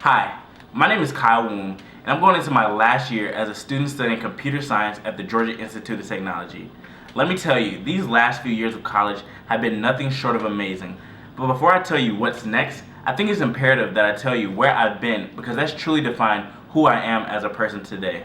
Hi, my name is Woumn, and I'm going into my last year as a student studying computer science at the Georgia Institute of Technology. Let me tell you, these last few years of college have been nothing short of amazing. But before I tell you what's next, I think it's imperative that I tell you where I've been because that's truly defined who I am as a person today.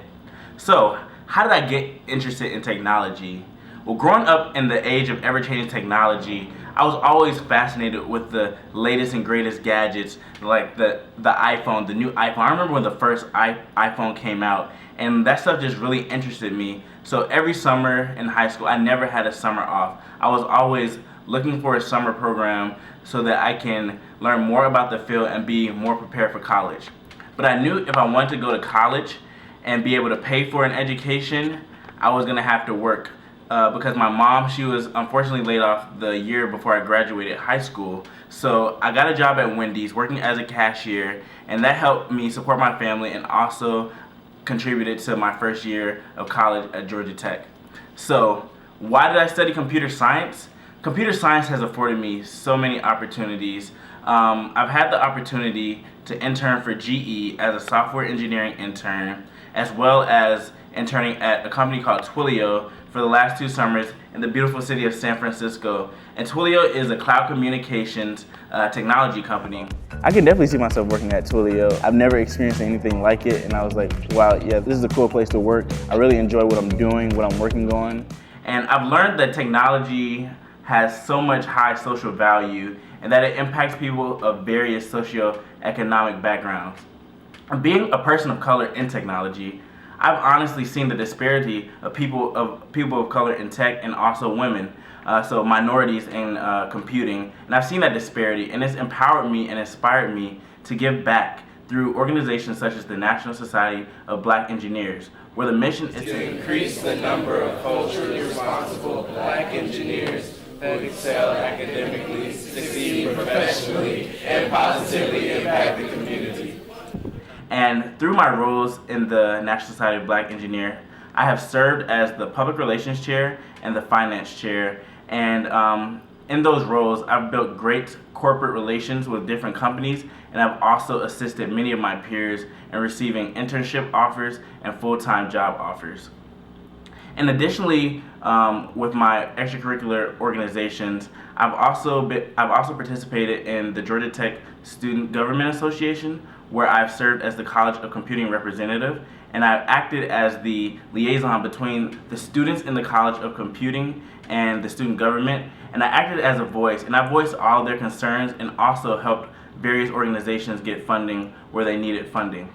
So, how did I get interested in technology? Well, growing up in the age of ever-changing technology, I was always fascinated with the latest and greatest gadgets, like the iPhone, the new iPhone. I remember when the first iPhone came out, and that stuff just really interested me. So every summer in high school, I never had a summer off. I was always looking for a summer program so that I can learn more about the field and be more prepared for college. But I knew if I wanted to go to college and be able to pay for an education, I was going to have to work. Because my mom, she was unfortunately laid off the year before I graduated high school. So I got a job at Wendy's working as a cashier, and that helped me support my family and also contributed to my first year of college at Georgia Tech. So why did I study computer science? Computer science has afforded me so many opportunities. I've had the opportunity to intern for GE as a software engineering intern, as well as interning at a company called Twilio for the last 2 summers in the beautiful city of San Francisco. And Twilio is a cloud communications technology company. I can definitely see myself working at Twilio. I've never experienced anything like it, and I was like, wow, yeah, this is a cool place to work. I really enjoy what I'm doing, what I'm working on. And I've learned that technology has so much high social value and that it impacts people of various socioeconomic backgrounds. Being a person of color in technology, I've honestly seen the disparity of people of color in tech and also women, so minorities in computing, and I've seen that disparity, and it's empowered me and inspired me to give back through organizations such as the National Society of Black Engineers, where the mission is to increase the number of culturally responsible Black engineers who excel academically, succeed professionally, and positively impact the community. And through my roles in the National Society of Black Engineer, I have served as the Public Relations Chair and the Finance Chair. And in those roles, I've built great corporate relations with different companies, and I've also assisted many of my peers in receiving internship offers and full-time job offers. And additionally, with my extracurricular organizations, I've also participated in the Georgia Tech Student Government Association, where I've served as the College of Computing representative, and I've acted as the liaison between the students in the College of Computing and the student government, and I acted as a voice, and I voiced all their concerns and also helped various organizations get funding where they needed funding.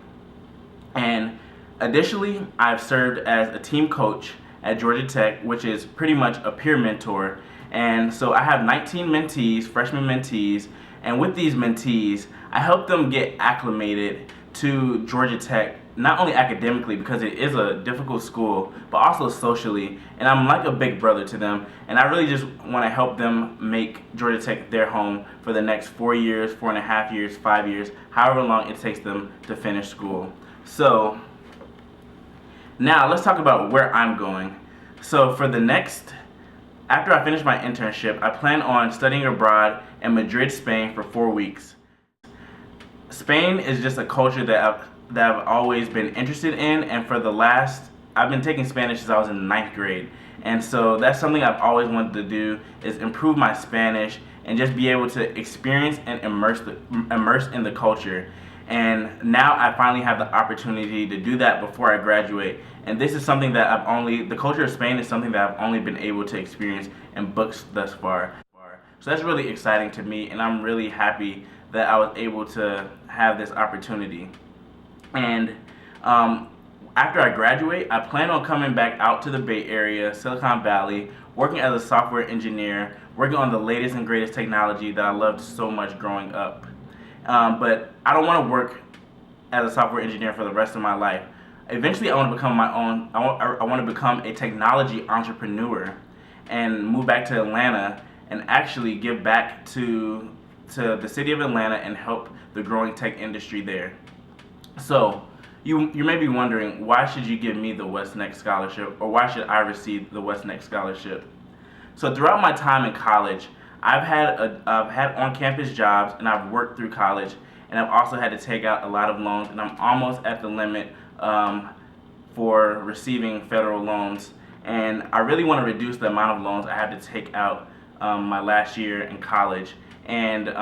And additionally, I've served as a team coach at Georgia Tech, which is pretty much a peer mentor. And so I have 19 mentees, freshman mentees, and with these mentees, I help them get acclimated to Georgia Tech, not only academically because it is a difficult school, but also socially. And I'm like a big brother to them, and I really just want to help them make Georgia Tech their home for the next 4 years, 4.5 years, 5 years, however long it takes them to finish school. So now let's talk about where I'm going. So after I finish my internship, I plan on studying abroad in Madrid, Spain for 4 weeks. Spain is just a culture that I've always been interested in, and I've been taking Spanish since I was in the 9th grade. And so that's something I've always wanted to do, is improve my Spanish and just be able to experience and immerse in the culture. And now I finally have the opportunity to do that before I graduate. And this is something that the culture of Spain is something that I've only been able to experience in books thus far. So that's really exciting to me, and I'm really happy that I was able to have this opportunity. And after I graduate, I plan on coming back out to the Bay Area, Silicon Valley, working as a software engineer, working on the latest and greatest technology that I loved so much growing up. But I don't want to work as a software engineer for the rest of my life. Eventually, I want to become my own. I want to become a technology entrepreneur and move back to Atlanta and actually give back to the city of Atlanta and help the growing tech industry there. So you may be wondering, why should you give me the What's Next Scholarship, or why should I receive the What's Next Scholarship? So throughout my time in college, I've had on-campus jobs, and I've worked through college, and I've also had to take out a lot of loans, and I'm almost at the limit for receiving federal loans. And I really want to reduce the amount of loans I have to take out my last year in college. And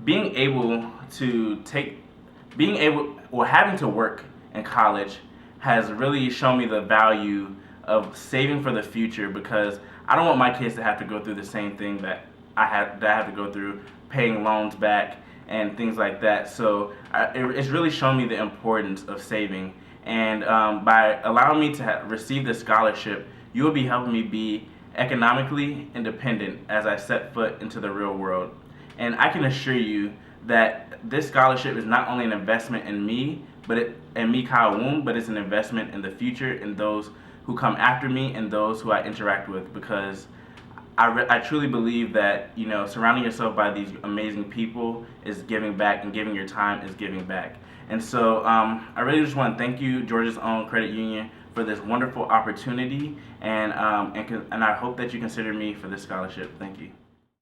being able to take, being able, or having to work in college has really shown me the value of saving for the future, because I don't want my kids to have to go through the same thing that I have to go through, paying loans back and things like that. So it's really shown me the importance of saving. And by allowing me to receive this scholarship, you will be helping me be economically independent as I set foot into the real world. And I can assure you that this scholarship is not only an investment in me, Kyle Woumn, but it's an investment in the future, in those who come after me and those who I interact with, because I truly believe that, you know, surrounding yourself by these amazing people is giving back, and giving your time is giving back. And so I really just want to thank you, Georgia's Own Credit Union, for this wonderful opportunity, and I hope that you consider me for this scholarship. Thank you.